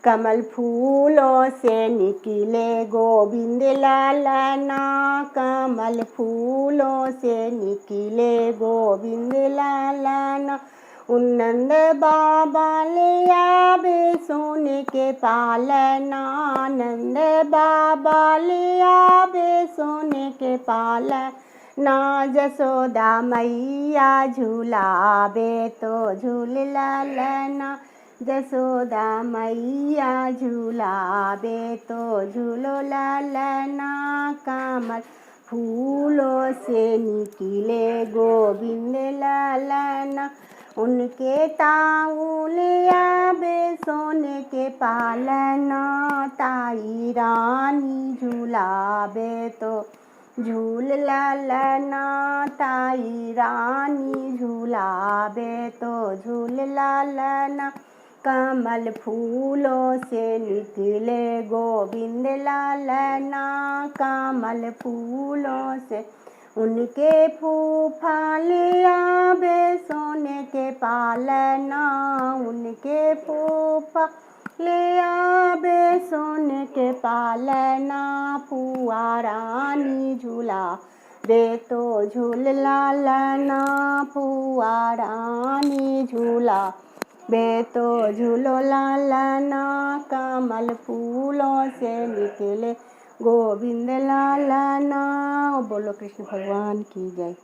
कमल फूलों से निकले गोविंद लालना, कमल फूलों से निकले गोविंद लालना। नंद बाबा ले आवे सोने के पालना, नंद बाबा ले आवे सोने के पालना। जसोदा मैया झूलावे तो झूल लालना, जसोदा मैया झूलावे तो झूलो लालना। कमल फूलों से निकले गोविंद लालना, उनके ताऊ ले आवे सोने के पालना। ताई रानी झूलावे तो झूल लालना, ताई रानी झूलावे तो झूल लालना। कमल फूलों से निकले गोविंद लालना, कमल फूलों से उनके फूफा ले आवे सोने के पालना, उनके फूफा ले आवे सोने के पालना। फुआ रानी झूलावे तो झूल लालना, फुआ रानी झूलावे तो झूलो लालना। कमल फूलों से निकले गोविंद लालना। बोलो कृष्ण भगवान की जय।